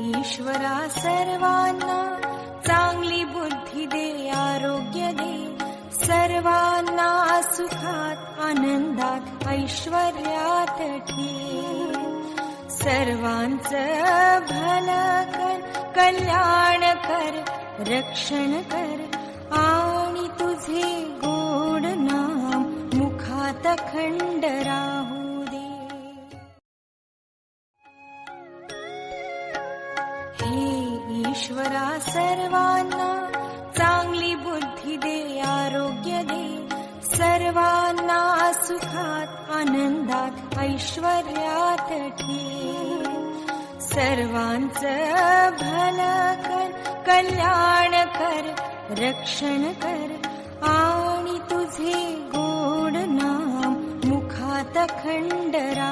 ईश्वरा सर्वांना चांगली बुद्धी दे, आरोग्य दे, सर्वांना सुखात आनंदात ऐश्वर्यात ठेव. सर्वांचं भलं कर, कल्याण कर, रक्षण कर आणि तुझे गोड नाम मुखात अखंड राहू दे. हे ईश्वरा सर्वांना चांगली बुद्धी दे, आरोग्य दे, सर्वांना सुखात आनंदात ऐश्वर्यात ठेव. सर्वांचं भलं कर, कल्याण कर, रक्षण कर आणि तुझे गोड नाम मुखात अखंड राहू